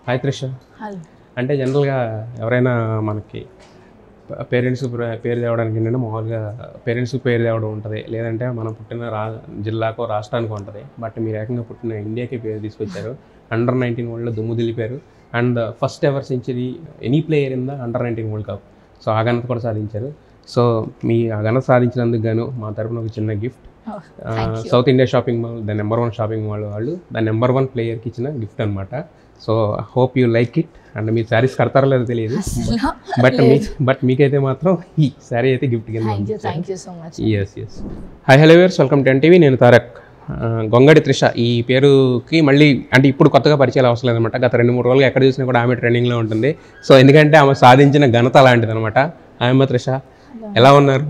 Hi Trisha. Hello. అంటే జనరల్గా ఎవరైనా మనకి పేరెంట్స్ పేరు తేవడానికి ఏంటంటే మామూలుగా పేరెంట్స్కి పేరు తేవడం ఉంటుంది, లేదంటే మనం పుట్టిన జిల్లాకో రాష్ట్రానికో ఉంటుంది. బట్ మీరు ఏకంగా పుట్టిన ఇండియాకి పేరు తీసుకొచ్చారు. అండర్-19 వరల్డ్లో దుమ్ము దులిపారు. And first ever century any player in the under nineteen world cup. So ఆ ఘనత కూడా సాధించారు. సో మీ ఆ ఘనత సాధించినందుకు గాను మా తరపున ఒక చిన్న gift. South India shopping mall the number 1 shopping mall వాళ్ళు ద నెంబర్ 1 ప్లేయర్కి ఇచ్చిన గిఫ్ట్ అనమాట. So hope you like it. And మీరు శారీస్ కడతారో లేదో తెలియదు, బట్ మీకైతే మాత్రం ఈ శారీ అయితే గిఫ్ట్ కింద. Yes. Hi hello viewers, welcome to NTV. నేను తారక్. గొంగడి త్రిష ఈ పేరుకి మళ్ళీ అంటే ఇప్పుడు కొత్తగా పరిచయాలు అవసరం లేదనమాట. గత 2-3 రోజులుగా ఎక్కడ చూసినా కూడా ఆమె ట్రెండింగ్లో ఉంటుంది. సో ఎందుకంటే ఆమె సాధించిన ఘనత అలాంటిది అనమాట. ఆమె త్రిష ఎలా ఉన్నారు?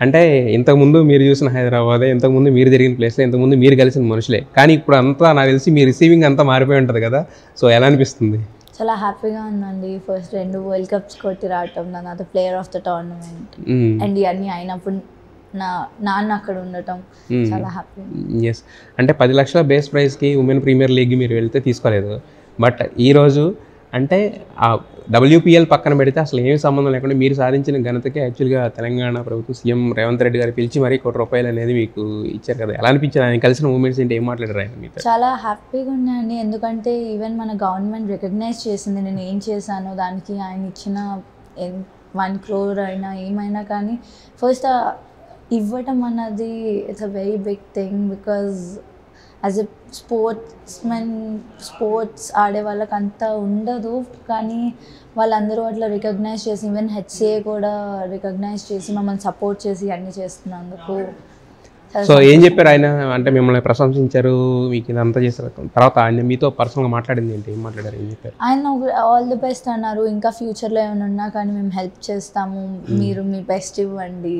అంటే ఇంతకుముందు మీరు చూసిన హైదరాబాదే, ఇంతకుముందు మీరు తిరిగిన ప్లేస్లో, ఇంతకుముందు మీరు కలిసిన మనుషులే, కానీ ఇప్పుడు అంతా నాకు తెలిసి మీ రిసీవింగ్ అంతా మారిపోయి ఉంటుంది కదా. సో ఎలా అనిపిస్తుంది? చాలా హ్యాపీగా ఉందండి. ఫస్ట్ 2 వరల్డ్ కప్స్ కొట్టి రావటం, నాన్న player of the tournament and ఇవన్నీ అయినప్పుడు నాన్న అక్కడ ఉండటం చాలా హ్యాపీ. ఎస్. అంటే 10 లక్షల బేస్ ప్రైస్కి ఉమెన్ ప్రీమియర్ లీగ్ మీరు వెళ్తే తీసుకోలేదు. బట్ ఈరోజు అంటే ఆ WPL పక్కన పెడితే అసలు ఏమి సంబంధం లేకుండా మీరు సాధించిన ఘనతకి యాక్చువల్గా తెలంగాణ ప్రభుత్వం సీఎం రేవంత్ రెడ్డి గారు పిలిచి మరీ ₹1 అనేది మీకు ఇచ్చారు కదా. ఎలా అనిపించింది? ఆయన కలిసిన మూమెంట్స్ ఏంటి, ఏం మాట్లాడారు ఆయన మీతో? చాలా హ్యాపీగా ఉన్నాయండి. ఎందుకంటే ఈవెన్ మన గవర్నమెంట్ రికగ్నైజ్ చేసింది నేను ఏం చేశానో దానికి. ఆయన ఇచ్చిన 1 crore అయినా ఏమైనా కానీ ఫస్ట్ ఇవ్వటం అన్నది it's a very big thing. Because as a sports ఆడే వాళ్ళకి అంత ఉండదు, కానీ వాళ్ళందరూ అట్లా రికగ్నైజ్ చేసి ఈవెన్ HCA కూడా రికగ్నైజ్ చేసి మమ్మల్ని సపోర్ట్ చేసి అన్నీ చేస్తున్నందుకు. సో ఏం చెప్పారు ఆయన? అంటే మిమ్మల్ని ప్రశంసించారు, మీకు ఇదంతా చేశారు. తర్వాత ఆయన మీతో పర్సనల్గా మాట్లాడింది ఏంటి, ఏం మాట్లాడారు, ఏం చెప్పారు? ఆయన ఆల్ ది బెస్ట్ అన్నారు. ఇంకా ఫ్యూచర్లో ఏమైనా ఉన్నా కానీ మేము హెల్ప్ చేస్తాము, మీరు మీ బెస్ట్ ఇవ్వండి,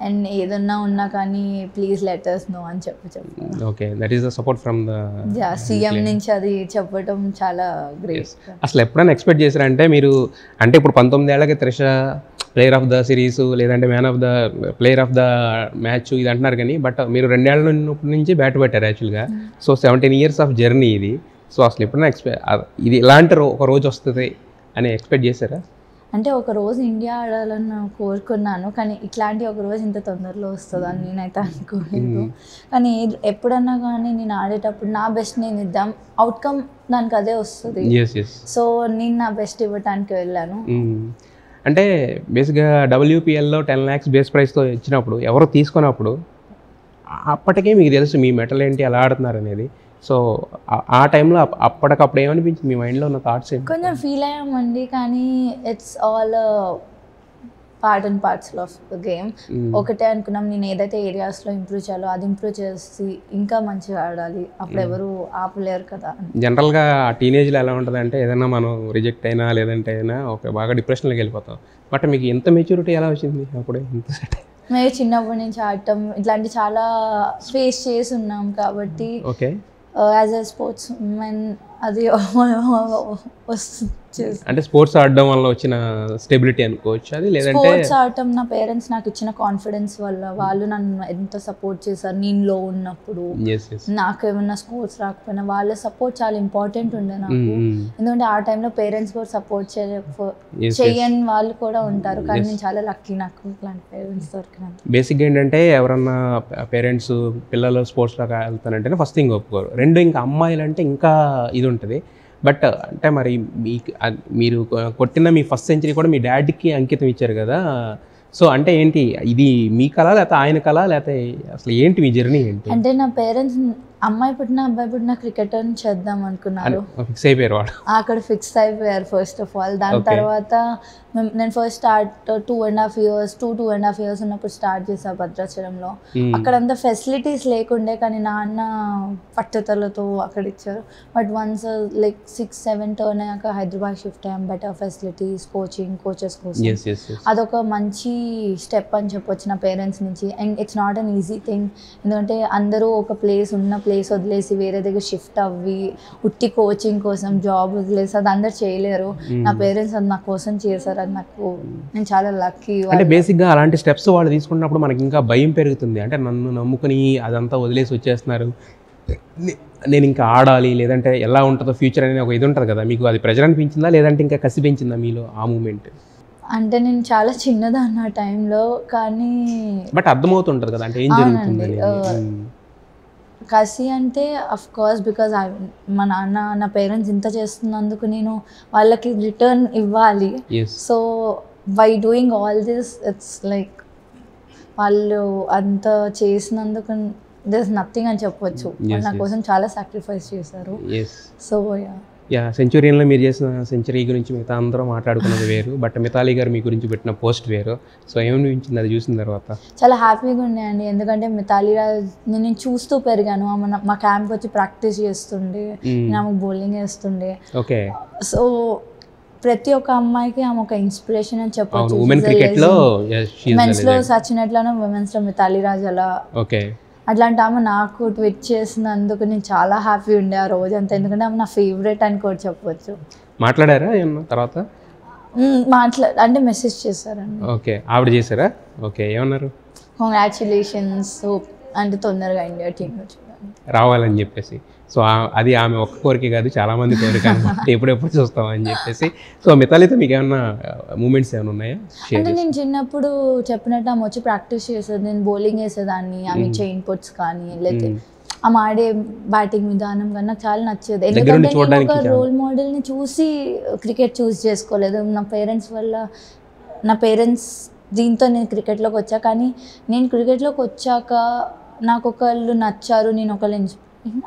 అండ్ ఏదన్నా ఉన్నా కానీ ప్లీజ్ లెట్ us know అని చెప్పారు. Okay, that is the support from the CM నుంచి అది చెప్పడం చాలా గ్రేట్. అసలు ఎప్పుడైనా ఎక్స్పెక్ట్ చేశారంటే మీరు, అంటే ఇప్పుడు 19 ఏళ్ళకి Trisha player of the series, లేదంటే man of the player of the match ఇది అంటున్నారు కానీ, బట్ మీరు 2 ఏళ్ళ నుంచి బ్యాట్ పెట్టారు యాక్చువల్గా. సో 17 years ఆఫ్ జర్నీ ఇది. సో అసలు ఎప్పుడైనా ఇది ఇలాంటి ఒక రోజు వస్తుంది అని ఎక్స్పెక్ట్ చేశారా? అంటే ఒక రోజు ఇండియా ఆడాలని కోరుకున్నాను, కానీ ఇట్లాంటి ఒక రోజు ఇంత తొందరలో వస్తుందని నేనైతే అనుకోలేదు. కానీ ఎప్పుడన్నా కానీ నేను ఆడేటప్పుడు నా బెస్ట్ నేను ఇద్దాం, అవుట్కమ్ దానికి అదే వస్తుంది. సో నేను నా బెస్ట్ ఇవ్వటానికి వెళ్ళాను. అంటే బేసిక్గా WPLలో 10 lakhs బేస్ ప్రైస్తో ఇచ్చినప్పుడు ఎవరో తీసుకున్నప్పుడు అప్పటికే మీకు తెలుసు మీ మెటల్ ఏంటి, ఎలా ఆడుతున్నారు అనేది. సో ఆ టైంలో అప్పటికప్పుడు ఏమనిపించింది, మీ మైండ్లో ఉన్న థాట్స్ ఏంటి? కొంచెం ఫీల్ అయ్యామండి, కానీ it's all part and parts of the game. ఒకటే అనుకున్నాం, నేను ఏదైతే ఏరియాస్లో ఇంప్రూవ్ చేయాలో అది ఇంప్రూవ్ చేసి ఇంకా మంచిగా ఆడాలి, అప్పుడు ఎవరు ఆపలేరు కదా. జనరల్గా ఆ టీనేజ్లో ఎలా ఉంటుంది అంటే ఏదైనా మనం రిజెక్ట్ అయినా లేదంటే అయినా ఒక బాగా డిప్రెషన్లోకి వెళ్ళిపోతాం. బట్ మీకు ఎంత మెచ్యూరిటీ ఎలా వచ్చింది అప్పుడే, ఇంత సెట్? మేము చిన్నప్పటి నుంచి ఆడటం ఇట్లాంటి చాలా ఫేస్ చేసి ఉన్నాం కాబట్టి. Okay. As a sports men అది వస్తుంది. అంటే స్పోర్ట్స్ ఆడడం వల్ల వచ్చిన స్టెబిలిటీ అనుకోవచ్చు అది, లేదంటే స్పోర్ట్స్ ఆడటం నా పేరెంట్స్ నాకు ఇచ్చిన కాన్ఫిడెన్స్ వల్ల, వాళ్ళు నన్ను ఎంత సపోర్ట్ చేశారు నేను లో ఉన్నప్పుడు. నాకు ఏమన్నా స్పోర్ట్స్ రాకపోయినా వాళ్ళ సపోర్ట్ చాలా ఇంపార్టెంట్ ఉండే నాకు. ఎందుకంటే ఆ టైంలో పేరెంట్స్ కూడా సపోర్ట్ చేయని వాళ్ళు కూడా ఉంటారు, కానీ నేను చాలా లక్కీ నాకు ఇట్లాంటి పేరెంట్స్ దొరికినాను. బేసిక్గా ఏంటంటే ఎవరన్నా పేరెంట్స్ పిల్లలు స్పోర్ట్స్లో వెళ్తానంటేనే ఫస్ట్ థింగ్ ఒప్పుకోరు. 2 ఇంకా అమ్మాయిలు అంటే ఇంకా ఇది ఉంటుంది. బట్ అంటే మరి మీరు కొట్టిన మీ ఫస్ట్ సెంచరీ కూడా మీ డాడీకి అంకితం ఇచ్చారు కదా. సో అంటే ఏంటి ఇది, మీ కళ లేకపోతే ఆయన కళ, లేకపోతే అసలు ఏంటి మీ జర్నీ ఏంటి? అంటే నా పేరెంట్స్ అమ్మాయి పుట్టిన అబ్బాయి పుట్టిన క్రికెటర్ చేద్దాం అనుకున్నారు. ఫిక్స్ అయిపోయారు వాడు, అక్కడ ఫిక్స్ అయిపోయారు ఫస్ట్ ఆఫ్ ఆల్. దాని తర్వాత నేను ఫస్ట్ స్టార్ట్ 2.5 years ఉన్నప్పుడు స్టార్ట్ చేశాను భద్రాచలంలో. అక్కడ అంత ఫెసిలిటీస్ లేకుండే, కానీ నాన్న పట్టుదలతో అక్కడ ఇచ్చారు. బట్ వన్స్ లైక్ 6-7 టర్న్ అయ్యాక హైదరాబాద్ షిఫ్ట్ అయ్యాం. బెటర్ ఫెసిలిటీస్, కోచెస్ కోసం. అదొక మంచి స్టెప్ అని చెప్పొచ్చు నా పేరెంట్స్ నుంచి. And it's not an easy thing, ఎందుకంటే అందరూ ఒక ప్లేస్ వదిలేసి వేరే దగ్గర షిఫ్ట్ అవ్వి ఉట్టి కోచింగ్ కోసం జాబ్ వదిలేసి అది అందరు చేయలేరు. నా పేరెంట్స్ అది నా కోసం చేశారు, అది నాకు నేను చాలా లక్కీ. అంటే బేసిక్గా అలాంటి స్టెప్స్ వాళ్ళు తీసుకున్నప్పుడు మనకి ఇంకా భయం పెరుగుతుంది. అంటే నన్ను నమ్ముకుని అదంతా వదిలేసి వచ్చేస్తున్నారు, నేను ఇంకా ఆడాలి లేదంటే ఎలా ఉంటుందో ఫ్యూచర్ అనేది ఒక ఇది ఉంటుంది కదా, మీకు అది ప్రెజర్ అనిపించిందా లేదంటే ఇంకా కసి పెంచిందా మీలో ఆ మూమెంట్? అంటే నేను చాలా చిన్నదాన్ని ఆ టైంలో, కానీ బట్ అర్థమవుతుంటుంది కదా అంటే ఏం జరుగుతుంది కసి అంటే అఫ్ కోర్స్ బికాజ్ మా నాన్న నా పేరెంట్స్ ఇంత చేస్తున్నందుకు నేను వాళ్ళకి రిటర్న్ ఇవ్వాలి. So by doing all this it's like వాళ్ళు అంత చేసినందుకు దిస్ నథింగ్ అని చెప్పొచ్చు. నా కోసం చాలా సాక్రిఫైస్ చేశారు. సో సెంచురీలో మీరు చేసిన సెంచరీ గురించి మిగతా అందరూ మాట్లాడుకున్నది వేరు, బట్ మితాలి గారు మీ గురించి పెట్టిన పోస్ట్ వేరు. సో ఏమనిపించింది అది చూసిన తర్వాత? చాలా హ్యాపీగా ఉన్నాయండి, ఎందుకంటే మితాలి రాజ్ నేను చూస్తూ పెరిగాను. మా క్యాంప్ వచ్చి ప్రాక్టీస్ చేస్తుండే, ఆమె బౌలింగ్ వేస్తుండే. ఓకే. సో ప్రతి ఒక్క అమ్మాయికి ఆమె ఒక ఇన్స్పిరేషన్ అని చెప్పొచ్చు. మెన్స్లో సచిన్ ఎట్లానో విమెన్స్లో మితాలి రాజ్ అలా. ఓకే. అట్లాంటి ఆమె నాకు ట్వీట్ చేసినందుకు నేను చాలా హ్యాపీ ఉండే ఆ రోజు అంతా, ఎందుకంటే ఆమె నా ఫేవరెట్ అని కూడా చెప్పొచ్చు. మాట్లాడారా ఏమన్నా తర్వాత? అంటే మెసేజ్ చేశారండి. ఓకే. ఆవిడ చేశారా? ఓకే. ఏమన్నారు? కంగ్రాచులేషన్స్, అంటే తొందరగా ఇండియా టీమ్ రావాలని చెప్పేసి. సో అది ఆమె ఒక్క కోరిక కాదు, చాలామంది కోరిక అనమాట, ఎప్పుడెప్పుడు చూస్తామని చెప్పేసి. సో మితాలితో మీకు ఏమన్నా మూమెంట్స్ ఏమైనా ఉన్నాయా? అంటే నేను చిన్నప్పుడు చెప్పినట్టు ఆమె వచ్చి ప్రాక్టీస్ చేసేది, నేను బౌలింగ్ వేసేదాన్ని, ఆమె చైన్ పుట్స్ కానీ లేకపోతే ఆమె ఆడే బ్యాటింగ్ విధానం కానీ నాకు చాలా నచ్చేది. ఎందుకంటే నేను ఒక రోల్ మోడల్ని చూసి క్రికెట్ చూస్ చేసుకోలేదు. నా పేరెంట్స్ వల్ల, నా పేరెంట్స్ దీంతో నేను క్రికెట్లోకి వచ్చా, కానీ నేను క్రికెట్లోకి వచ్చాక నాకు ఒకళ్ళు నచ్చారు, నేను ఒకళ్ళు,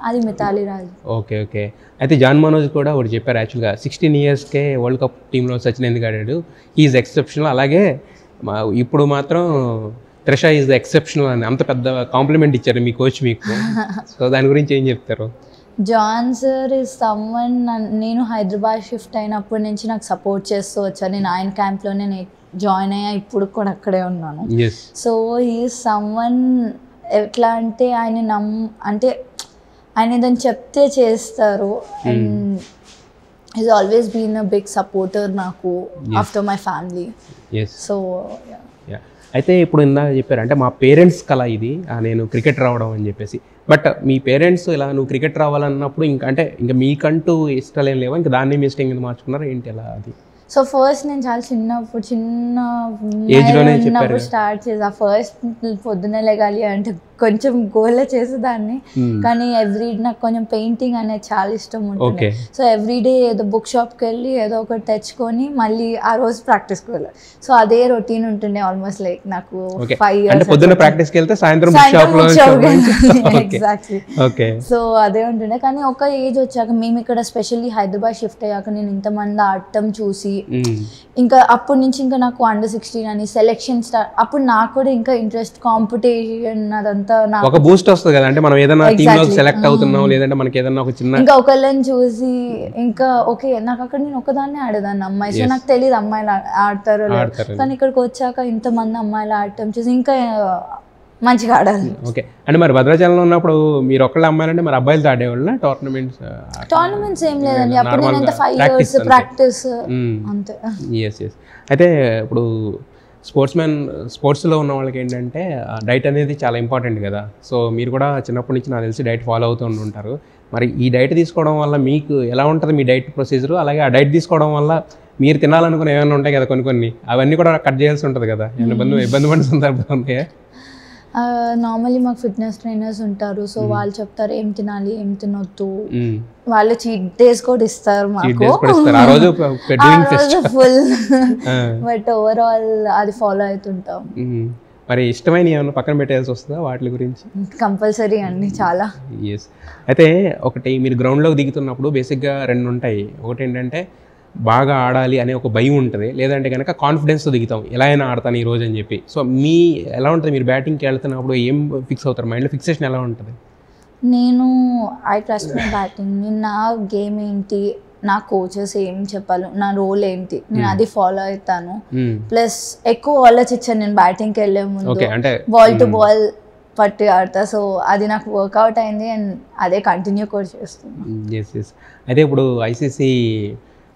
అది మితాలి రాజ్. ఓకే. ఓకే. అయితే జాన్ మనోజ్ కూడా ఒకటి చెప్పారు, యాక్చువల్గా 16 ఇయర్స్కే వరల్డ్ కప్ టీంలో సచిన్ ఎందుకు ఆడాడు, ఈజ్ ఎక్సెప్షనల్. అలాగే ఇప్పుడు మాత్రం త్రిష ఈజ్ ఎక్సెప్షనల్ అని అంత పెద్ద కాంప్లిమెంట్ ఇచ్చారు మీ కోచ్ మీకు. సో దాని గురించి ఏం చెప్తారు? జాన్ సార్ ఈజ్ సమ్వన్, నేను హైదరాబాద్ షిఫ్ట్ అయినప్పటి నుంచి నాకు సపోర్ట్ చేస్తూ వచ్చాను. నేను ఆయన క్యాంప్లోనే జాయిన్ అయ్యా, ఇప్పుడు కూడా అక్కడే ఉన్నాను. సో ఈజ్ సమ్వన్ ఎట్లా అంటే అంటే ఆయన ఏదైనా చెప్తే చేస్తారు. And is always been a big supporter నాకు ఆఫ్టర్ మై ఫ్యామిలీ. సో అయితే ఇప్పుడు ఇందాక చెప్పారు అంటే మా పేరెంట్స్ కళ ఇది, నేను క్రికెట్ రావడం అని చెప్పేసి. బట్ మీ పేరెంట్స్ ఇలా నువ్వు క్రికెట్ రావాలన్నప్పుడు ఇంకా అంటే ఇంకా మీకంటూ ఇష్టాలు ఏం లేవా, ఇంకా దాన్ని మీ ఇష్టం కింద మార్చుకున్నారు ఏంటి ఎలా అది? సో ఫస్ట్ నేను చాలా చిన్న ఉన్నప్పుడు స్టార్ట్ చేసా. ఫస్ట్ పొద్దున్నే లేగాలి అంటే కొంచెం గోల చేసేదాన్ని, కానీ ఎవ్రీ నాకు కొంచెం పెయింటింగ్ అనేది చాలా ఇష్టం ఉంటుంది. సో ఎవ్రీడే ఏదో బుక్ షాప్కి వెళ్ళి ఏదో ఒకటి తెచ్చుకొని మళ్ళీ ఆ రోజు ప్రాక్టీస్కి వెళ్ళాలి. సో అదే రొటీన్ ఉంటుండే ఆల్మోస్ట్ లైక్ నాకు 5 years. పొద్దున్న ప్రాక్టీస్కి వెళ్తే సాయంత్రం ఎగ్జాక్ట్లీ. సో అదే ఉంటుండే, కానీ ఒక ఏజ్ వచ్చాక మేము ఇక్కడ స్పెషల్లీ హైదరాబాద్ షిఫ్ట్ అయ్యాక నేను ఇంతమంది ఆడటం చూసి ఇంకా అప్పటి నుంచి ఇంకా నాకు under-16 అని సెలెక్షన్ స్టార్ట్. అప్పుడు నాకు కూడా ఇంకా ఇంట్రెస్ట్, కాంపిటీషన్ అదంతా ఒక బూస్ట్ వస్తుంది కదా, అంటే మనం ఏదైనా టీంలో సెలెక్ట్ అవుతున్నాం లేదంటే మనకి ఏదైనా ఒక చిన్న ఇంకా ఒకళ్ళని చూసి ఇంకా ఓకే నాకు అక్కడ నేను ఒకదాన్ని ఆడేదాన్ని అమ్మాయి. సో నాకు తెలియదు అమ్మాయిలు ఆడతారో లేదు, కానీ ఇక్కడికి వచ్చాక ఇంతమంది అమ్మాయిలు ఆడటం చూసి ఇంకా మంచిగా ఆడాలి. ఓకే. అంటే మరి భద్రాచలంలో ఉన్నప్పుడు మీరు ఒక్కళ్ళ అమ్మాయిలంటే మరి అబ్బాయిలతో ఆడేవాళ్ళ టోర్నమెంట్స్ ఏం లేదండి, అప్పుడు నేను 5 years ప్రాక్టీస్ అంతే. అయితే ఇప్పుడు స్పోర్ట్స్లో ఉన్న వాళ్ళకి ఏంటంటే డైట్ అనేది చాలా ఇంపార్టెంట్ కదా. సో మీరు కూడా చిన్నప్పటి నుంచి నాకు తెలిసి డైట్ ఫాలో అవుతూ ఉంటారు. మరి ఈ డైట్ తీసుకోవడం వల్ల మీకు ఎలా ఉంటుంది మీ డైట్ ప్రొసీజర్, అలాగే ఆ డైట్ తీసుకోవడం వల్ల మీరు తినాలనుకున్న ఏమైనా ఉంటాయి కదా కొన్ని అవన్నీ కూడా కట్ చేయాల్సి ఉంటుంది కదా, ఇబ్బంది పడిన సందర్భాలు ఉన్నాయా? నార్మల్లీ మాకు ఫిట్నెస్ ట్రైనర్స్ ఉంటారు. సో వాళ్ళు చెప్తారు ఏం తినాలి ఏం తినొద్దు, వాళ్ళు చీట్ డేస్ కూడా ఇస్తారు మాకు ఫుల్. బట్ ఓవరాల్ అది ఫాలో అవుతుంటాం. మరి ఇష్టమైన ఏమన్నా పక్కన పెట్టాల్సి వస్తుందా వాటి గురించి? కంపల్సరీ అండి, చాలా. అయితే ఒకటి మీరు గ్రౌండ్లోకి దిగుతున్నప్పుడు బేసిక్గా 2 ఉంటాయి. ఒకటి ఏంటంటే బాగా ఆడాలి అనే ఒక భయం ఉంటుంది, లేదంటే కనుక కాన్ఫిడెన్స్తో దిగుతాం ఎలా అయినా ఆడతాను ఈరోజు అని చెప్పి. సో మీ ఎలా ఉంటుంది, మీరు బ్యాటింగ్కి వెళ్తున్నప్పుడు ఏం ఫిక్స్ అవుతారు, మైండ్లో ఫిక్సేషన్ ఎలా ఉంటుంది? నేను ఐ ట్రస్ట్ మై బ్యాటింగ్, నా గేమ్ ఏంటి, నా కోచెస్ ఏం చెప్పాలి, నా రోల్ ఏంటి, నేను అది ఫాలో అవుతాను. ప్లస్ ఎక్కువ ఆలోచించాను నేను బ్యాటింగ్కి వెళ్ళే ముందు, బాల్ టు బాల్ పట్టి ఆడతా. సో అది నాకు వర్కౌట్ అయింది అండ్ అదే కంటిన్యూ కూడా చేస్తున్నాను. అయితే ఇప్పుడు ICC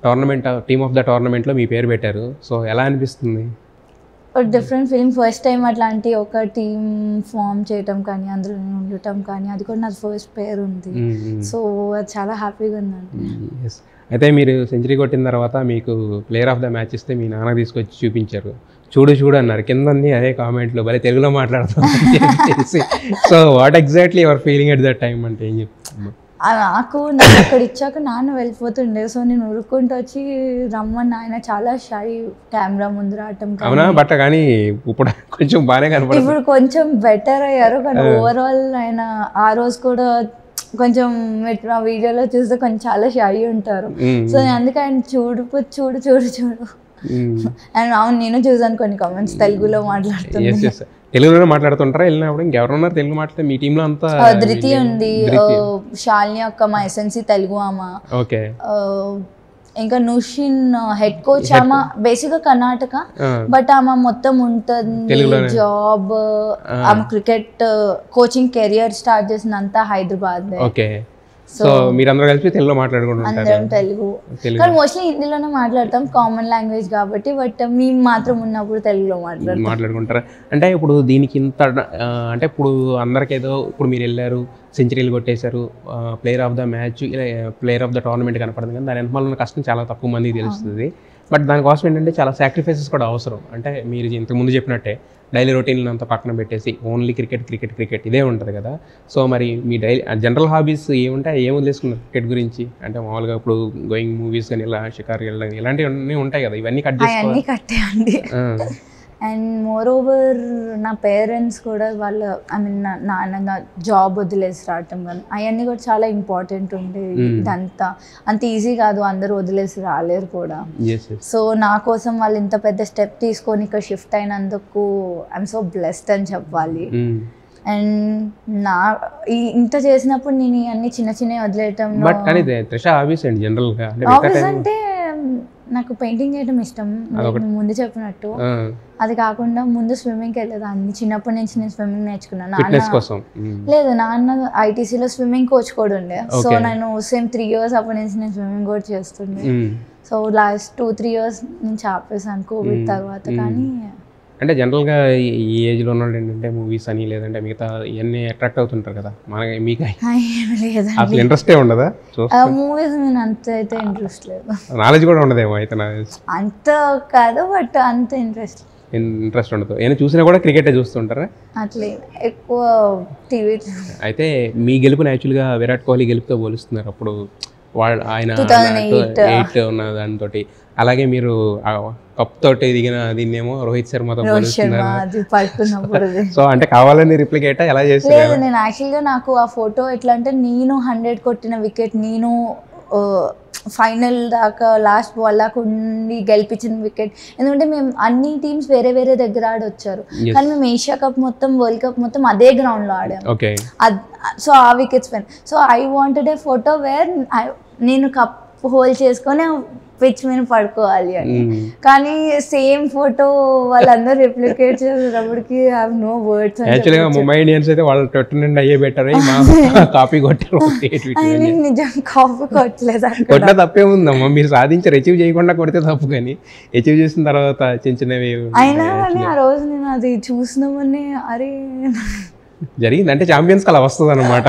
tournament team of the టోర్నమెంట్లో మీ పేరు పెట్టారు. సో ఎలా అనిపిస్తుంది? Different feeling. ఫస్ట్ టైం అట్లాంటి ఒక టీమ్ ఫామ్ చేయటం కానీ అందులో ఉండటం కానీ అది కూడా నాది ఫస్ట్ పేరు ఉంది. సో అది చాలా హ్యాపీగా ఉందండి. అయితే మీరు సెంచరీ కొట్టిన తర్వాత మీకు ప్లేయర్ ఆఫ్ ద మ్యాచ్ ఇస్తే మీ నాన్న తీసుకొచ్చి చూపించారు. చూడు అన్నారు, కింద అదే కామెంట్లు భలే తెలుగులో మాట్లాడుతుంది. So what exactly your feeling at that time అంటే ఏం చెప్తాను? నాకు అక్కడ ఇచ్చాక నాన్న వెళ్ళిపోతుండే. సో నేను ఉరుక్కుంటూ వచ్చి రమ్మని, ఆయన చాలా షై కెమెరా ముందు రావటం. అవునా? బట్ కానీ ఇప్పుడు కొంచెం బాగానే కనపడుతుంది. ఇప్పుడు కొంచెం బెటర్ అయ్యారు, కానీ ఓవరాల్ ఆయన ఆ రోజు కూడా కొంచెం ఆ వీడియోలో చూస్తే కొంచెం చాలా షై ఉంటారు. సో అందుకే ఆయన చూడు అండ్ అవును, నేను చూసాను కొన్ని కామెంట్స్ తెలుగులో మాట్లాడుతున్నాను. తెలుగులోనే మాట్లాడుతుంటారా వెళ్ళినప్పుడు? ఇంకెవరు ఉన్నారు తెలుగు మాట్లాడితే మీ టీంలో? అంతా ధృతి ఉంది, శాలిని అక్క మా ఎస్ఎన్సి తెలుగు ఆమె, ఓకే, ఇంకా నుషిన్ హెడ్ కోచ్. ఆమె బేసిక్ గా కర్ణాటక, బట్ ఆమె మొత్తం ఉంటుంది జాబ్. ఆమె క్రికెట్ కోచింగ్ కెరియర్ స్టార్ట్ చేసినంతా హైదరాబాద్. ఓకే, సో మీరందరూ కలిసి తెలుగులో మాట్లాడుకుంటారు? తెలుగు, కానీ మోస్ట్లీ హిందీలోనే మాట్లాడతాం, కామన్ లాంగ్వేజ్ కాబట్టి. బట్ మేము మాత్రం ఉన్నప్పుడు తెలుగులో మాట్లాడుకుంటారు. అంటే ఇప్పుడు దీనికి ఇంత అంటే ఇప్పుడు అందరికేదో ఇప్పుడు మీరు వెళ్ళారు, సెంచరీలు కొట్టేశారు, ప్లేయర్ ఆఫ్ ద మ్యాచ్, ఇలా ప్లేయర్ ఆఫ్ ద టోర్నమెంట్ కనపడుతుంది, కానీ దాని వెనకాల ఉన్న కష్టం చాలా తక్కువ మందికి తెలుస్తుంది. బట్ దానికోసం ఏంటంటే చాలా సాక్రిఫైసెస్ కూడా అవసరం. అంటే మీరు ఇంతకుముందు చెప్పినట్టే డైలీ రొటీన్ అంతా పక్కన పెట్టేసి ఓన్లీ క్రికెట్ ఇదే ఉంటుంది కదా. సో మరి మీ జనరల్ హాబీస్ ఏముంటాయి, ఏం వదిలేసుకున్నారు క్రికెట్ గురించి? అంటే మామూలుగా ఇప్పుడు గోయింగ్ మూవీస్ కానీ ఇలా షికారు వెళ్ళడం ఇలాంటివన్నీ ఉంటాయి కదా, ఇవన్నీ కట్టేయండి. అండ్ మోర్ ఓవర్ నా పేరెంట్స్ కూడా వాళ్ళ నాన్న జాబ్ వదిలేసి రావటం కానీ అవన్నీ కూడా చాలా ఇంపార్టెంట్ ఉండేవి. ఇదంతా అంత ఈజీ కాదు, అందరూ వదిలేసి రాలేరు కూడా. సో నా కోసం వాళ్ళు ఇంత పెద్ద స్టెప్ తీసుకొని ఇక్కడ షిఫ్ట్ అయినందుకు ఐఎమ్ సో బ్లెస్డ్ అని చెప్పాలి. అండ్ నా ఇంత చేసినప్పుడు నేను అన్ని చిన్న వదిలేయటం. హాబీస్ అంటే నాకు పెయింటింగ్ చేయడం ఇష్టం, ముందు చెప్పినట్టు. అది కాకుండా ముందు స్విమ్మింగ్కి వెళ్ళేదాన్ని. చిన్నప్పటి నుంచి నేను స్విమ్మింగ్ నేర్చుకున్నాను. లేదు, నాన్న ఐటీసీలో స్విమ్మింగ్ కోచ్ కూడా ఉండే. సో నేను సేమ్ 3 years అప్పటి నుంచి నేను స్విమ్మింగ్ కూడా చేస్తుండే. సో లాస్ట్ 2-3 years నుంచి ఆపేసాను కోవిడ్ తర్వాత. కానీ అంటే జనరల్గా ఈ ఏజ్లో ఉన్న ఏంటంటే మూవీస్ అని లేదంటే మిగతా ఇవన్నీ అట్రాక్ట్ అవుతుంటారు కదా, మనకి మీకు అసలు ఇంట్రెస్టే ఉండదా? మూవీస్ నేను అంత అయితే ఇంట్రెస్ట్ లేదు. నాలెడ్జ్ కూడా ఉండదేమో అయితే? అంత కాదు, బట్ అంత ఇంట్రెస్ట్ ఉండదు. ఏమైనా చూసినా కూడా క్రికెటే చూస్తుంటారా? అట్లే ఎక్కువ టీవీ. అయితే మీ గెలుపుని యాక్చువల్గా విరాట్ కోహ్లీ గెలుపుతో పోలుస్తున్నారు. అప్పుడు ఆయన 2008 ఉన్న దానితో, అలాగే మీరు కప్ తోటి దిగిన దీన్నేమో రోహిత్ శర్మతో పోలుస్తున్నారు. సో అంటే కావాలని రిప్లికేట్ ఎలా చేస్తారు? నేను యాక్చువల్గా నాకు ఆ ఫోటో ఎట్లా అంటే, నేను 100 కొట్టిన వికెట్, నేను ఫైనల్ దాకా లాస్ట్ బాల్ దాకా ఉండి గెలిపించిన వికెట్. ఎందుకంటే మేము అన్ని టీమ్స్ వేరే దగ్గర ఆడొచ్చారు, కానీ మేము ఏషియా కప్ మొత్తం, వరల్డ్ కప్ మొత్తం అదే గ్రౌండ్ లో ఆడాము. సో ఆ వికెట్స్ పైన. So I wanted a photo where నేను కప్ హోల్డ్ చేసుకొని పిచ్ మీద పడుకోవాలి అని. కానీ సేమ్ ఫోటో వాళ్ళందరూ రిప్లికేట్ చేసేటప్పటికి ఐ హావ్ నో వర్డ్స్. యాక్చువల్గా ముంబై ఇండియన్స్ అయితే వాళ్ళు టెట్ నుండి అయ్యే బెటర్, కాపీ కొట్టారు. నిజం కాపీ కొట్టలేదు, కొట్టిన తప్పేముందమ్మా, మీరు సాధించారు. అచీవ్ చేయకుండా కొడితే తప్పు, కానీ అచీవ్ చేసిన తర్వాత చిన్నవి అయినా కానీ ఆ రోజు నేను అది చూసినామని అరే జరిగింది. అంటే ఛాంపియన్స్ అలా వస్తుంది అనమాట.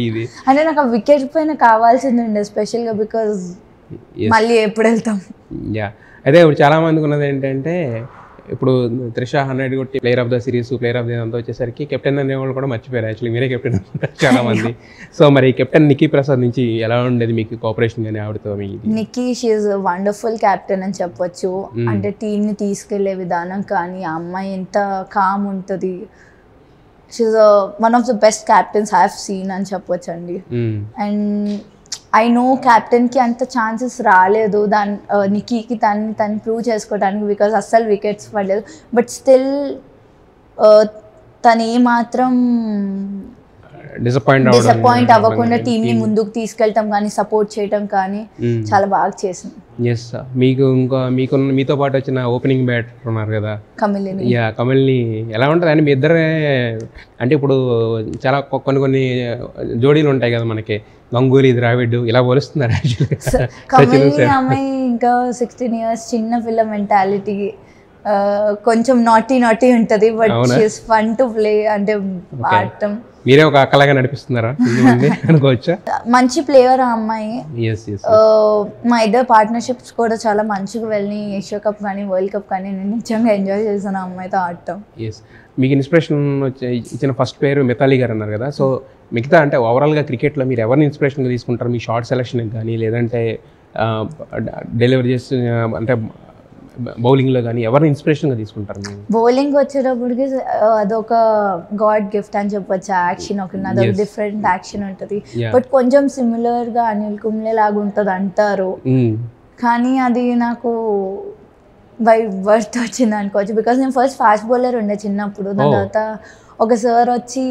ఇది అంటే నాకు ఆ వికెట్ పైన కావాల్సింది ఉండే స్పెషల్గా, బికాజ్ మళ్ళీ ఎప్పుడు వెళ్తాం. అయితే ఇప్పుడు చాలా మందికి ఉన్నది ఏంటంటే, ఇప్పుడు త్రిష 100 కొట్టి player of the series, player of the అంతా వచ్చేసరికి కెప్టెన్ అనేవాళ్ళు కూడా మర్చిపోయారు. యాక్చువల్లీ మీరే కెప్టెన్ అనుకుంటారు చాలా మంది. సో మరి కెప్టెన్ నిక్కీ ప్రసాద్ నుంచి ఎలా ఉండేది మీకు కోఆపరేషన్ కానీ ఆవిడతో? Nikki she is wonderful captain అని చెప్పొచ్చు. అంటే టీంని తీసుకెళ్లే విధానం కానీ, ఆ అమ్మాయి ఎంత కామ్ ఉంటుంది. She is one of the best captains I have seen అని చెప్పొచ్చు అండి. అండ్ ఐ నో క్యాప్టెన్కి అంత ఛాన్సెస్ రాలేదు నిక్కీకి తను ప్రూవ్ చేసుకోవడానికి, బికాజ్ అస్సలు వికెట్స్ పడలేదు. బట్ స్టిల్ తను ఏమాత్రం డిసప్పాయింట్ అవ్వకుండా టీంని ముందుకు తీసుకెళ్ళటం కానీ, సపోర్ట్ చేయటం కానీ చాలా బాగా చేసింది. ఎస్, మీకు ఇంకా మీతో పాటు వచ్చిన ఓపెనింగ్ బ్యాటర్ ఉన్నారు కదా కమిల్ని, ఎలా ఉంటుంది అని మీ ఇద్దరే? అంటే ఇప్పుడు చాలా కొన్ని జోడీలు ఉంటాయి కదా మనకి, గంగూలీ, ద్రావిడ్ ఇలా పోలుస్తున్నారు. కమిల్ని అమ్మాయి ఇంకా 16 years చిన్న పిల్ల మెంటాలిటీ. కొంచెం నాటీ ఉంటుంది, but she is fun to play, అంటే ఆడటం. మీరే ఒక అక్కలాగా నడిపిస్తున్నారా అనుకోవచ్చా? మంచి ప్లేయర్ ఆ అమ్మాయి. మా ఇద్దరు పార్ట్నర్షిప్స్ కూడా చాలా మంచిగా వెళ్ళి ఏషియా కప్ కానీ వరల్డ్ కప్ కానీ నేను నిజంగా ఎంజాయ్ చేశాను ఆ అమ్మాయితో ఆడటం. మీకు ఇన్స్పిరేషన్ ఇచ్చిన ఫస్ట్ పేరు మితాలి గారు అన్నారు కదా, సో మిగతా అంటే ఓవరాల్గా క్రికెట్లో మీరు ఎవరిని ఇన్స్పిరేషన్గా తీసుకుంటారు? మీ షార్ట్ సెలెక్షన్ కానీ లేదంటే డెలివరీ చేసి అంటే బౌలింగ్లో కానీ ఎవరిని ఇన్స్పిరేషన్గా తీసుకుంటారు? బౌలింగ్ వచ్చేటప్పటికి అదొక గాడ్ గిఫ్ట్ అని చెప్పొచ్చు. యాక్షన్ అదొక డిఫరెంట్ యాక్షన్ ఉంటుంది, బట్ కొంచెం సిమిలర్గా అనిల్ కుంబ్లే లాగా ఉంటుంది అంటారు, కానీ అది నాకు బై బర్త్ వచ్చింది అనుకోవచ్చు. బికాస్ నేను ఫస్ట్ ఫాస్ట్ బౌలర్ ఉండే చిన్నప్పుడు, దాని తర్వాత ఒక సార్ వచ్చి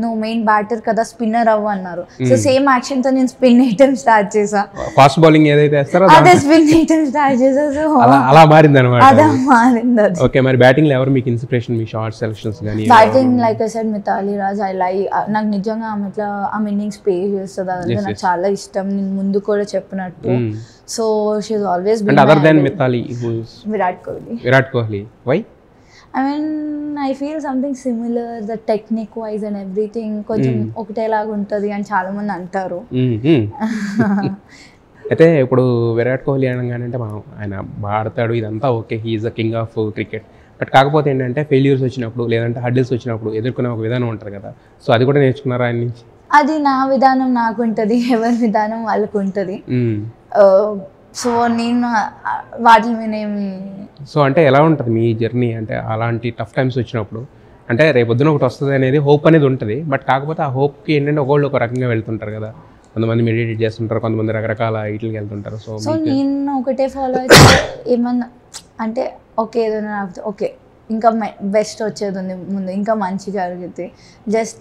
నువ్వు మెయిన్ బ్యాటర్ కదా స్పిన్నర్ అవ్వ అన్నారు. సో సేమ్ యాక్షన్ తో నేను స్పిన్ వేయటం స్టార్ట్ చేసా. ఫాస్ట్ బౌలింగ్ ఏదైతే వేస్తారో అదే స్పిన్ వేయటం స్టార్ట్ చేసా. సో అలా మారింది అనమాట. అదే మారింది అది. ఓకే, మరి బ్యాటింగ్ లో ఎవరు మీకు ఇన్స్పిరేషన్? మీ షార్ట్ సెలక్షన్స్ గానీ? Batting like I said Mithali Raj. I like, నాకు నిజంగా ఆమె ఇట్లా ఆమె ఇన్నింగ్స్ ప్లే చేస్తుంది, అదంటే నాకు చాలా ఇష్టం. నేను ముందు కూడా చెప్పినట్టు. So she is always been other than Mithali Virat Kohli. Virat Kohli why? I mean, I feel something similar, the technique wise and everything కొంచెం ఒకటేలాగా ఉంటుంది అని చాలా మంది అంటారు. అయితే ఇప్పుడు విరాట్ కోహ్లీ అనగానే మనం ఆయన ఆడతాడు ఇదంతా okay, he is the king of cricket. But కాకపోతే ఏంటంటే ఫెయిల్యూర్స్ వచ్చినప్పుడు లేదంటే హర్డిల్స్ వచ్చినప్పుడు ఎదుర్కొనే ఒక విధానం ఉంటుంది కదా, సో అది కూడా నేర్చుకున్నారా ఆయన నుంచి? అది నా విధానం నాకు ఉంటుంది, ఎవరి విధానం వాళ్ళకు ఉంటుంది. సో నేను వాటి మీద ఏమి. సో అంటే ఎలా ఉంటుంది మీ జర్నీ? అంటే అలాంటి టఫ్ టైమ్స్ వచ్చినప్పుడు అంటే రేపొద్దున ఒకటి వస్తుంది అనేది హోప్ అనేది ఉంటుంది, బట్ కాకపోతే ఆ హోప్కి ఏంటంటే ఒకళ్ళు ఒక రకంగా వెళ్తుంటారు కదా, కొంతమంది మెడిటేట్ చేస్తుంటారు, కొంతమంది రకరకాల వీటికి వెళ్తుంటారు. సో నేను ఒకటే ఫాలో అయితే ఏమన్నా అంటే ఓకే ఏదైనా ఓకే ఇంకా బెస్ట్ వచ్చేది ఉంది ముందు, ఇంకా మంచి జరుగుతుంది. జస్ట్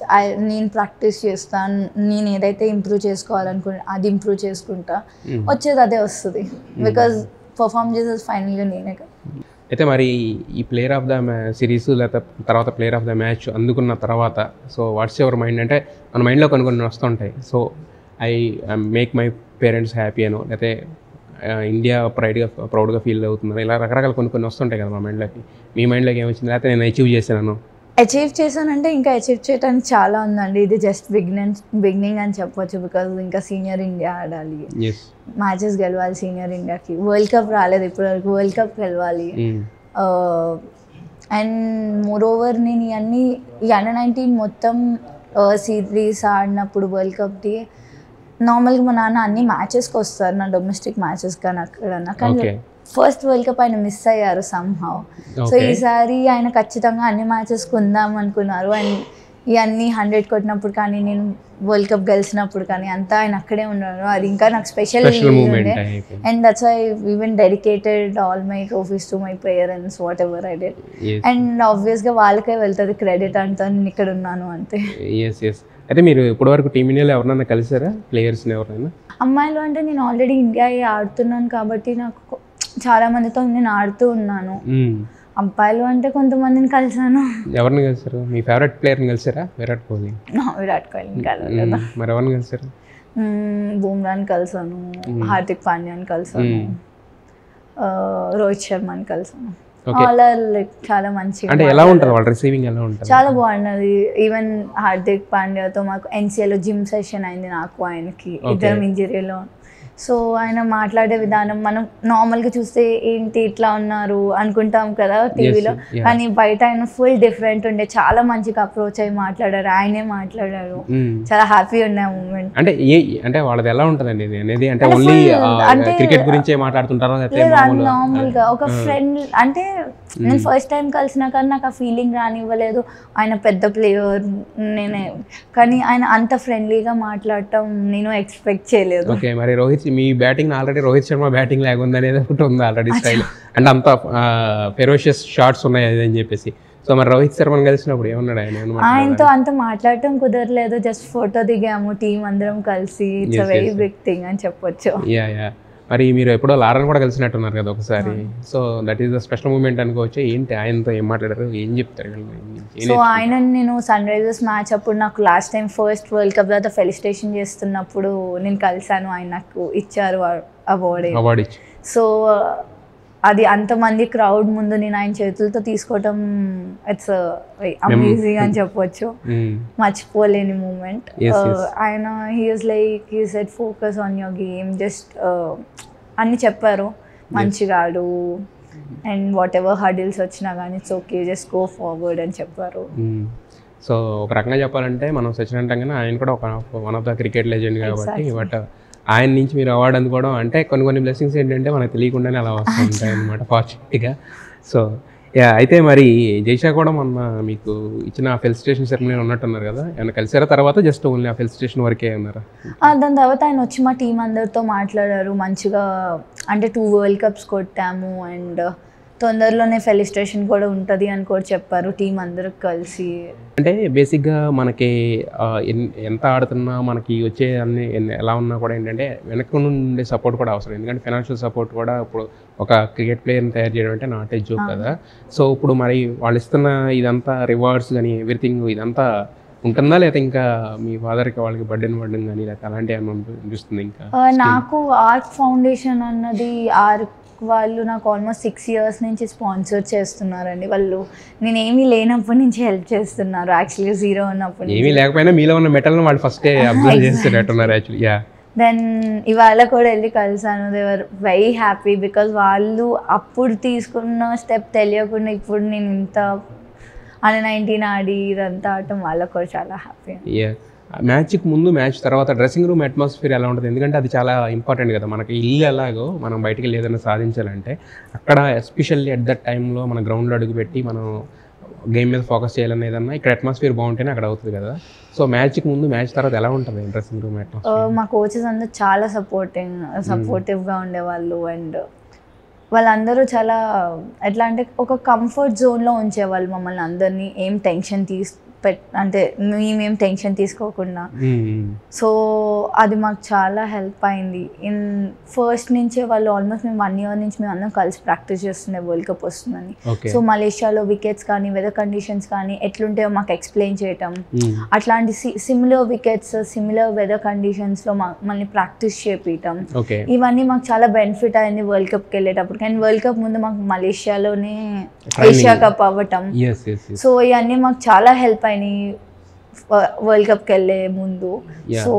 నేను ప్రాక్టీస్ చేస్తాను, నేను ఏదైతే ఇంప్రూవ్ చేసుకోవాలనుకుంటా అది ఇంప్రూవ్ చేసుకుంటా, వచ్చేది అదే వస్తుంది. బికాజ్ పర్ఫామ్ చేసేది ఫైనల్గా నేనే కదా. అయితే మరి ఈ ప్లేయర్ ఆఫ్ ద సిరీస్ లేదా తర్వాత ప్లేయర్ ఆఫ్ ద మ్యాచ్ అందుకున్న తర్వాత సో వాట్స్ యువర్ మైండ్? అంటే మన మైండ్లో కొన్ని వస్తుంటాయి. So I make my parents happy అనో, లేకపోతే ఇండియా ప్రౌడ్గా ఫీల్ అవుతున్నారు, ఇలా రకరకాల కొన్ని వస్తుంటాయి కదా మా మైండ్లోకి. మీ మైండ్లోకి ఏమొచ్చింది? లేకపోతే నేను అచీవ్ చేశానంటే ఇంకా అచీవ్ చేయడానికి చాలా ఉందండి. ఇది జస్ట్ బిగినింగ్ అని చెప్పొచ్చు. బికాజ్ ఇంకా సీనియర్ ఇండియా ఆడాలి, మ్యాచెస్ గెలవాలి సీనియర్ ఇండియాకి. వరల్డ్ కప్ రాలేదు ఇప్పటివరకు, వరల్డ్ కప్ గెలవాలి. అండ్ మోర్ ఓవర్ నేను ఈ అండర్-19 మొత్తం సిరీస్ ఆడినప్పుడు వరల్డ్ కప్ది నార్మల్గా మా నాన్న అన్ని మ్యాచెస్కి వస్తారు, నా డొమెస్టిక్ మ్యాచెస్ కానీ అక్కడన్నా, కానీ ఫస్ట్ వరల్డ్ కప్ ఆయన మిస్ అయ్యారు సమ్హౌ. సో ఈసారి ఆయన ఖచ్చితంగా అన్ని మ్యాచెస్కి ఉందాం అనుకున్నారు. అండ్ ఇవన్నీ 100 కొట్టినప్పుడు కానీ నేను వరల్డ్ కప్ గెలిచినప్పుడు కానీ అంతా ఆయన అక్కడే ఉన్నారు. అది ఇంకా నాకు స్పెషల్ ఉండే. And that's why even dedicated all my trophies to my parents whatever I did. And ఆబ్వియస్గా వాళ్ళకే వెళ్తుంది క్రెడిట్ అంతా, నేను ఇక్కడ ఉన్నాను అంతే. అయితే మీరు ఇప్పటివరకు టీమిండియాలో ఎవరైనా కలిసారా ప్లేయర్స్ని ఎవరైనా? అమ్మాయిలు అంటే నేను ఆల్రెడీ ఇండియా ఆడుతున్నాను కాబట్టి నాకు చాలా మందితో నేను ఆడుతూ ఉన్నాను. అబ్బాయిలు అంటే కొంతమందిని కలిసాను. ఎవరిని కలిసారు? మీ ఫేవరెట్ ప్లేయర్ని కలిసారా? విరాట్ కోహ్లీ. విరాట్ కోహ్లీని కలవలేదు. మరి ఎవరిని కలిసారు? బూమ్రాని కలిసాను, హార్దిక్ పాండ్యాని కలిసాను, రోహిత్ శర్మని కలిసాను. లైక్ చాలా మంచిగా. అంటే ఎలా ఉంటారు వాళ్ళు? రిసీవింగ్ ఎలా ఉంటుంది? చాలా బాగున్నది. ఈవెన్ హార్దిక్ పాండ్యాతో మాకు ఎన్సీఏలో జిమ్ సెషన్ అయింది, నాకు ఆయనకి ఇద్దరం ఇంజరీలో. సో ఆయన మాట్లాడే విధానం మనం నార్మల్గా చూస్తే ఏంటి ఇట్లా ఉన్నారు అనుకుంటాం కదా టీవీలో, కానీ బయట ఆయన ఫుల్ డిఫరెంట్ ఉండే, చాలా మంచిగా అప్రోచ్ అయ్యి మాట్లాడారు, ఆయనే మాట్లాడారు. చాలా హ్యాపీ ఉండే మూమెంట్. అంటే వాళ్ళది ఎలా ఉంటుందండి అనేది? అంటే ఓన్లీ క్రికెట్ గురించే మాట్లాడుతుంటారా? నార్మల్గా ఒక ఫ్రెండ్. అంటే నేను ఫస్ట్ టైం కలిసినా కానీ నాకు ఆ ఫీలింగ్ రానివ్వలేదు. ఆయన పెద్ద ప్లేయర్ నేనే, కానీ ఆయన అంత ఫ్రెండ్లీగా మాట్లాడటం నేను ఎక్స్పెక్ట్ చేయలేదు. ఓకే, మరి మీ batting already Rohit Sharma batting లాగా ఉంది అనేది ఒకటి ఉంది ఆల్రెడీ స్టైల్, అంటే అంత ఫెరోషియస్ షాట్స్ ఉన్నాయి అది అని చెప్పేసి. సో మరి రోహిత్ శర్మని కలిసినప్పుడు ఏమన్నాడు ఆయన? ఆయనతో అంత మాట్లాడటం కుదరలేదు, జస్ట్ ఫోటో దిగాము టీం అందరం కలిసి. It's a very big thing అని చెప్పొచ్చు. మరి మీరు ఎప్పుడో లారన్ కూడా కలిసినట్టున్నారు కదా ఒకసారి. So that is the special moment అనుకోవచ్చు. ఏంటి ఆయనతో ఏం మాట్లాడారు, ఏం చెప్తారు? సో ఆయన నేను సన్ రైజర్స్ మ్యాచ్ అప్పుడు నాకు last time first world cup తర్వాత ఫెలిసిటేషన్ చేస్తున్నప్పుడు నేను కలిసాను, ఆయన నాకు ఇచ్చారు అవార్డ్. సో అది అంతమంది క్రౌడ్ ముందు నేను ఆయన చేతులతో తీసుకోవటం ఇట్స్ అమేజింగ్ అని చెప్పొచ్చు. మర్చిపోలేని మూమెంట్. ఆయన he is like he said focus on your game, just అన్ని చెప్పారు, మంచిగా ఆడు అండ్ వాట్ ఎవర్ హడిల్స్ వచ్చినా కానీ it's okay, just go forward అని చెప్పారు. సో ఒక రకంగా చెప్పాలంటే మనం సచిన్ అంటాం ఆయన కూడా ఒక one of the cricket legend కాబట్టి, బట్ ఆయన నుంచి మీరు అవార్డు అందుకోవడం అంటే కొన్ని బ్లెస్సింగ్స్ ఏంటంటే మనకు తెలియకుండానే అలా వస్తూ ఉంటాయి అనమాట ఫార్చునేట్గా. సో అయితే మరి జైషా కూడా మొన్న మీకు ఇచ్చిన ఫెలిసిటేషన్ సెరమనీ ఉన్నట్టున్నారు కదా, ఏమైనా కలిసారా తర్వాత జస్ట్ ఓన్లీ ఆ ఫెలిసిటేషన్ వరకే ఉన్నారా? దాని తర్వాత ఆయన వచ్చి మా టీం అందరితో మాట్లాడారు మంచిగా, అంటే 2 వరల్డ్ కప్స్ కొట్టాము అండ్ తొందరలోనే ఫెలిసిటేషన్ కూడా ఉంటుంది అని కూడా చెప్పారు టీం అందరూ కలిసి. అంటే బేసిక్గా మనకి ఎంత ఆడుతున్నా మనకి వచ్చే అన్ని ఎలా ఉన్నా కూడా ఏంటంటే వెనక నుండి సపోర్ట్ కూడా అవసరం, ఎందుకంటే ఫైనాన్షియల్ సపోర్ట్ కూడా ఇప్పుడు ఒక క్రికెట్ ప్లేయర్ని తయారు చేయడం అంటే నాట్ ఏ జోక్ కదా. సో ఇప్పుడు మరి వాళ్ళు ఇస్తున్న ఇదంతా రివార్డ్స్ కానీ ఎవ్రీథింగ్ ఇదంతా ఉంటుందా, లేదా ఇంకా మీ ఫాదర్కి వాళ్ళకి బర్డెన్ కానీ లేకపోతే అలాంటివి ఏమన్నా అనిపిస్తుంది? ఇంకా నాకు ఆర్క్ ఫౌండేషన్ అన్నది వాళ్ళు నాకు ఆల్మోస్ట్ 6 years నుంచి స్పాన్సర్ చేస్తున్నారండి. వాళ్ళు నేను ఏమీ లేనప్పటి నుంచి హెల్ప్ చేస్తున్నారు, యాక్చువల్లీ 0 ఉన్నప్పటి నుంచి. ఏమీ లేకపోయినా మీలో ఉన్న మెటల్ని వాళ్ళు ఫస్టే అబ్జర్వ్ చేస్తున్నట్టున్నారు యాక్చువల్లీ. దెన్ ఇవాళ కూడా వెళ్ళి కలిసాను, they were very happy because వాళ్ళు అప్పుడు తీసుకున్న స్టెప్ తెలియకుండా ఇప్పుడు నేను ఇంత under-19 ఆడి ఇదంతా ఆడటం వాళ్ళకు కూడా చాలా హ్యాపీ. మ్యాచ్కి ముందు మ్యాచ్ తర్వాత డ్రెస్సింగ్ రూమ్ అట్మాస్ఫియర్ ఎలా ఉంటుంది? ఎందుకంటే అది చాలా ఇంపార్టెంట్ కదా మనకి. ఇల్లు ఎలాగో మనం బయటికి వెళ్ళి ఏదైనా సాధించాలంటే అక్కడ ఎస్పెషల్లీ అట్ దట్ టైంలో మన గ్రౌండ్లో అడుగుపెట్టి మనం గేమ్ మీద ఫోకస్ చేయాలని ఏదన్నా ఇక్కడ అట్మాస్ఫియర్ బాగుంటేనే అక్కడ అవుతుంది కదా. సో మ్యాచ్కి ముందు మ్యాచ్ తర్వాత ఎలా ఉంటుంది డ్రెస్సింగ్ రూమ్ అట్మాస్ఫియర్? మా కోచెస్ అందరూ చాలా సపోర్టివ్గా ఉండేవాళ్ళు అండ్ వాళ్ళందరూ చాలా ఎట్లా అంటే ఒక కంఫర్ట్ జోన్లో ఉంచేవాళ్ళు మమ్మల్ని అందరినీ, ఏం టెన్షన్ అంటే మేమేం టెన్షన్ తీసుకోకుండా. సో అది మాకు చాలా హెల్ప్ అయింది. ఫస్ట్ నుంచే వాళ్ళు ఆల్మోస్ట్ మేము 1 year నుంచి మేము అందరం కలిసి ప్రాక్టీస్ చేస్తుండే వరల్డ్ కప్ వస్తుందని. సో మలేషియాలో వికెట్స్ కానీ వెదర్ కండిషన్స్ కానీ ఎట్లుంటాయో మాకు ఎక్స్ప్లెయిన్ చేయటం, అట్లాంటి సిమిలర్ వికెట్స్ సిమిలర్ వెదర్ కండిషన్స్లో మళ్ళీ ప్రాక్టీస్ చేపించటం, ఇవన్నీ మాకు చాలా బెనిఫిట్ అయింది వరల్డ్ కప్కి వెళ్ళేటప్పుడు. కానీ వరల్డ్ కప్ ముందు మాకు మలేషియాలోనే ఏషియా కప్ అవ్వటం, సో ఇవన్నీ మాకు చాలా హెల్ప్ అయినాయి వరల్డ్ కప్కి వెళ్ళే ముందు. సో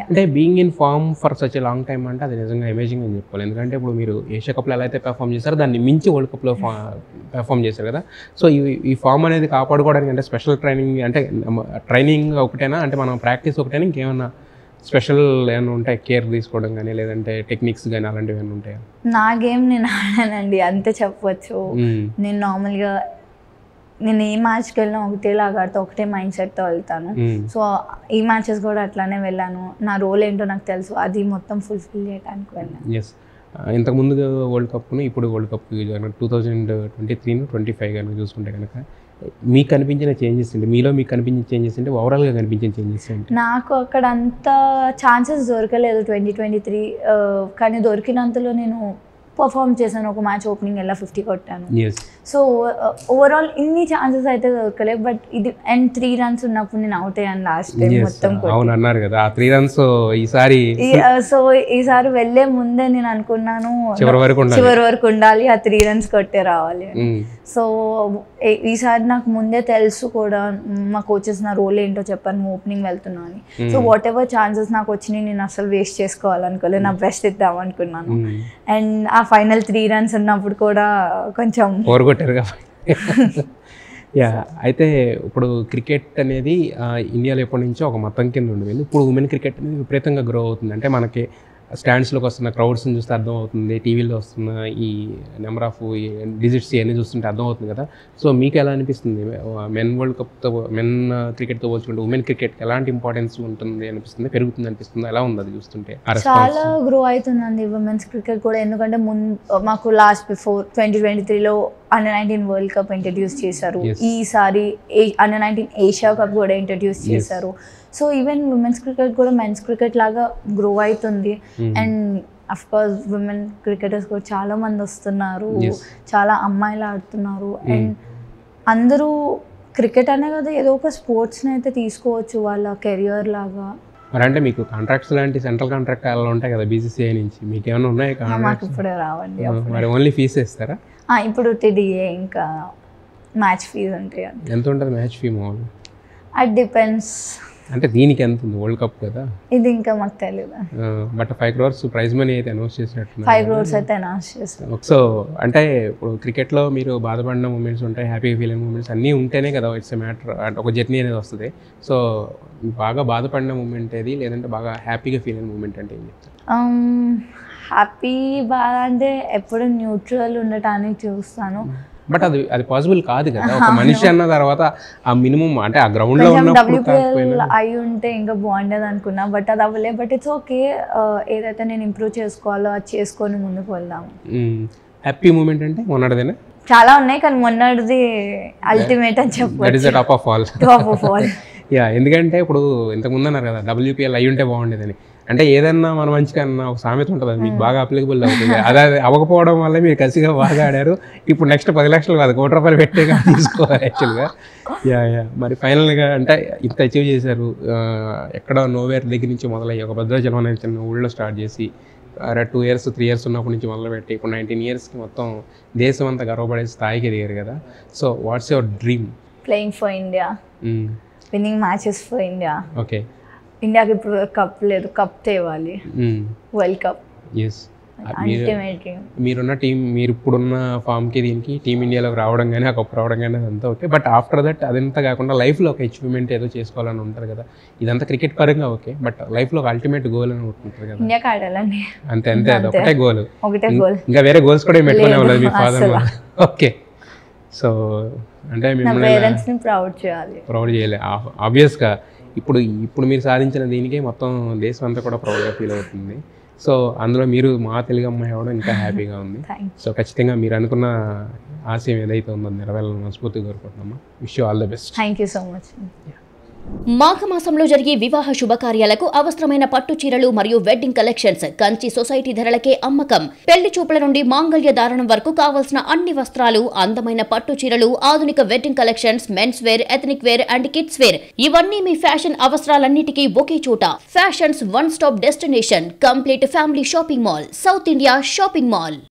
అంటే being in form for such a long time అంటే అది నిజంగా అమేజింగ్ అని చెప్పాలి. ఎందుకంటే ఇప్పుడు మీరు ఏషియా కప్లో ఎలా అయితే పెర్ఫామ్ చేస్తారో దాన్ని మించి వరల్డ్ కప్లో పెర్ఫామ్ చేశారు కదా. సో ఈ ఫామ్ అనేది కాపాడుకోవడానికి అంటే స్పెషల్ ట్రైనింగ్, అంటే ట్రైనింగ్ ఒకటేనా, అంటే మనం ప్రాక్టీస్ ఒకటేనా, ఇంకేమన్నా స్పెషల్ ఏమైనా ఉంటాయి కేర్ తీసుకోవడం కానీ లేదంటే టెక్నిక్స్ కానీ అలాంటివి ఏమైనా ఉంటాయా? నా గేమ్ నేను ఆడానండి అంతే చెప్పొచ్చు. నేను నార్మల్గా నేను ఏ మ్యాచ్కి వెళ్ళినా ఒకటేలాగా ఆడితే ఒకటే మైండ్ సెట్తో వెళ్తాను. సో ఈ మ్యాచెస్ కూడా అట్లానే వెళ్ళాను, నా రోల్ ఏంటో నాకు తెలుసు, అది మొత్తం ఫుల్ఫిల్ చేయడానికి వెళ్ళాను. ఎస్, ఇంతకుముందు వరల్డ్ కప్ను ఇప్పుడు వరల్డ్ కప్ 2023-25 కనుక చూసుకుంటే కనుక మీకు కనిపించిన చేంజెస్ ఏంటి? మీలో మీకు కనిపించిన చేంజెస్ ఏంటి? ఓవరాల్గా కనిపించిన చేంజెస్ ఏంటి? నాకు అక్కడ అంత ఛాన్సెస్ దొరకలేదు 2023, కానీ దొరికినంతలో నేను పర్ఫామ్ చేశాను. ఒక మ్యాచ్ ఓపెనింగ్ ఎలా 50 కొట్టాను. సో ఓవరాల్ ఇన్ని ఛాన్సెస్ అయితే దొరకలేదు, బట్ ఇది అండ్ 3 runs ఉన్నప్పుడు నేను అవుట్ అయ్యాను లాస్ట్ టైం మొత్తం. అవును అన్నారు కదా, ఆ 3 runs ఈసారి. సో ఈసారి వెళ్ళే ముందే నేను అనుకున్నాను చివరి వరకు ఉండాలి, ఆ 3 runs కొట్టే రావాలి. సో ఈసారి నాకు ముందే తెలుసు కూడా, మా కోచెస్ నా రోల్ ఏంటో చెప్పాను, ఓపెనింగ్ వెళ్తున్నా అని. సో వాట్ ఎవర్ ఛాన్సెస్ నాకు వచ్చినాయి నేను అసలు వేస్ట్ చేసుకోవాలనుకోలేదు, నా బెస్ట్ ఇద్దాం అనుకున్నాను. అండ్ ఆ ఫైనల్ 3 runs ఉన్నప్పుడు కూడా కొంచెం ఓరగొట్టారు కాబట్టి. అయితే ఇప్పుడు క్రికెట్ అనేది ఇండియాలో ఎప్పటి నుంచో ఒక మతం కింద ఉండేది. ఇప్పుడు ఉమెన్ క్రికెట్ అనేది విపరీతంగా గ్రో అవుతుంది. అంటే మనకి స్టాండ్స్లోకి వస్తున్న క్రౌడ్స్ని చూస్తే అర్థం అవుతుంది, టీవీలో వస్తున్న ఈ నెంబర్ ఆఫ్ డిజిట్స్ ఇవన్నీ చూస్తుంటే అర్థం అవుతుంది కదా. సో మీకు ఎలా అనిపిస్తుంది మెన్ వరల్డ్ కప్తో, మెన్ క్రికెట్తో పోల్చుకుంటే ఉమెన్ క్రికెట్కి ఎలాంటి ఇంపార్టెన్స్ ఉంటుంది అనిపిస్తుంది, పెరుగుతుంది అనిపిస్తుంది, ఎలా ఉంది అది చూస్తుంటే? చాలా గ్రో అవుతుందండి ఉమెన్స్ క్రికెట్ కూడా. ఎందుకంటే మాకు లాస్ట్ బిఫోర్ 2023లో Under-19 వరల్డ్ కప్ ఇంట్రడ్యూస్ చేశారు, ఈసారి Under-19 ఏషియా కప్ కూడా ఇంట్రడ్యూస్ చేశారు. సో ఈవెన్ ఉమెన్స్ క్రికెట్ కూడా మెన్స్ క్రికెట్ లాగా గ్రో అవుతుంది. And of course women cricketers కూడా చాలా మంది వస్తున్నారు, చాలా అమ్మాయిలు ఆడుతున్నారు. అండ్ అందరూ క్రికెట్ అనే కదా ఏదో ఒక స్పోర్ట్స్ని అయితే తీసుకోవచ్చు వాళ్ళ కెరియర్ లాగా. మరి అంటే మీకు కాంట్రాక్ట్స్ లాంటి సెంట్రల్ కాంట్రాక్ట్ అలా ఉంటాయి కదా బీసీసీఐ నుంచి, మీకు ఏమైనా ఉన్నాయి మాకు కాంట్రాక్ట్స్? ఇప్పుడే రావండి. మరి ఓన్లీ ఫీస్ ఇస్తారా? ఇప్పుడు టీడీఏ ఇంకా మ్యాచ్ ఫీజ్ ఉంటాయి. ఎంత ఉంటుంది మ్యాచ్ ఫీ మామూలు? అది డిపెండ్స్. అంటే దీనికి ఎంత ఉంది, వరల్డ్ కప్ కదా? ఇది ఇంకా మాకు తెలియదు. బట్ 5 crores ప్రైజ్ మనీ అయితే అనౌన్స్ చేసినట్టున్నారు. 5 crores అయితే అనౌన్స్ చేస్తారు. సో అంటే ఇప్పుడు క్రికెట్లో మీరు బాధపడిన మూమెంట్స్ ఉంటాయి, హ్యాపీగా ఫీల్ అయిన మూమెంట్స్ అన్నీ ఉంటేనే కదా ఇట్స్ ఎ మ్యాటర్, అంటే ఒక జర్నీ అనేది వస్తుంది. సో బాగా బాధపడిన మూమెంట్ ఏది, లేదంటే బాగా హ్యాపీగా ఫీల్ అయిన మూమెంట్ అంటే ఏం చెప్తారు? హ్యాపీ బాగా అంటే ఎప్పుడు న్యూట్రల్ ఉండటానికి చూస్తాను. బట్ అది పాసిబుల్ కాదు కదా, ఒక మనిషి అన్న తర్వాత ఆ మినిమం అంటే ఆ గ్రౌండ్లో ఉన్నప్పుడు WPL అయి ఉంటే ఇంకా బాగుండేది అనుకున్నా, బట్ అది అవ్వలే. బట్ ఇట్స్ ఓకే, ఏదైతే నేను ఇంప్రూవ్ చేసుకోవాలో అది చేసుకొని ముందుకు వెళ్దాము. హ్యాపీ మూమెంట్ అంటే మొన్నటిదేనా? చాలా ఉన్నాయి కానీ మొన్నటిది అల్టిమేట్ అని చెప్పాలి. That is the top of all. Yeah, ఎందుకంటే ఇప్పుడు ఇంతకుముందు అన్నారు కదా WPL అయి ఉంటే బాగుండేదని. అంటే ఏదన్నా మన మంచిగా అన్న ఒక సామెత ఉంటుంది, అది మీకు బాగా అప్లికబుల్ అవుతుంది. అది అవ్వకపోవడం వల్ల మీరు కసిగా బాగా ఆడారు. ఇప్పుడు నెక్స్ట్ 10 లక్షలు కాదు, ₹1 కోటి పెట్టే తీసుకోవాలి యాక్చువల్గా. యా మరి ఫైనల్గా అంటే ఇంత అచీవ్ చేశారు. ఎక్కడ నోవేర్ దగ్గర నుంచి మొదలయ్యి ఒక భద్రాచలం అనే చిన్న ఊళ్ళో స్టార్ట్ చేసి 2 years 3 years ఉన్నప్పటి నుంచి మొదలుపెట్టి ఇప్పుడు 19 yearsకి మొత్తం దేశం అంతా గర్వపడే స్థాయికి ఎదిగారు కదా. So what's your dream? Playing for India, winnowing matches for India. Okay, ఇండియాకి ఇప్పుడు కప్ లేదు, కప్ తేవాలి, వరల్డ్ కప్. ఎస్, మీరున్న టీం, మీరు ఇప్పుడున్న ఫామ్కి దీనికి టీమిండియాలోకి రావడం కానీ ఆ కప్ రావడం కానీ అదంతా ఓకే. బట్ ఆఫ్టర్ దట్ అదంతా కాకుండా లైఫ్లో ఒక అచీవ్మెంట్ ఏదో చేసుకోవాలని ఉంటుంది కదా. ఇదంతా క్రికెట్ పరంగా ఓకే, బట్ లైఫ్లో ఒక అల్టిమేట్ గోల్ అని ఉంటుంది కదా. ఇండియాకి ఆడాలండి, అంతే అంతే, అది ఒకటే గోల్. ఇంకా వేరే గోల్స్ కూడా పెట్టుకునే వాళ్ళది మీ ఫాదర్. ఓకే, సో అంటే మిమ్మల్ని ప్రౌడ్ చేయాలి ఆబ్వియస్గా. ఇప్పుడు మీరు సాధించిన దీనికే మొత్తం దేశం అంతా కూడా ప్రౌడ్గా ఫీల్ అవుతుంది. సో అందులో మీరు మా తెలుగు అమ్మాయి అవ్వడం ఇంకా హ్యాపీగా ఉంది. సో ఖచ్చితంగా మీరు అనుకున్న ఆశయం ఏదైతే ఉందో నెరవేరాలని మనస్ఫూర్తిగా కోరుకుంటున్నామా. Wish you all the best. Thank you so much. మాఘమాసంలో జరిగే వివాహ శుభకార్యాలకు అవసరమైన పట్టు చీరలు మరియు వెడ్డింగ్ కలెక్షన్స్ కంచి సొసైటీ ధరలకే అమ్మకం. పెళ్లి చూపుల నుండి మాంగళ్య ధారణం వరకు కావలసిన అన్ని వస్త్రాలు, అందమైన పట్టు చీరలు, ఆధునిక wedding collections, men's wear, ethnic wear and kids wear, ఇవన్నీ మీ ఫ్యాషన్ అవసరాలన్నిటికీ ఒకే చోట. Fashions one stop destination, complete family shopping mall, south India shopping mall.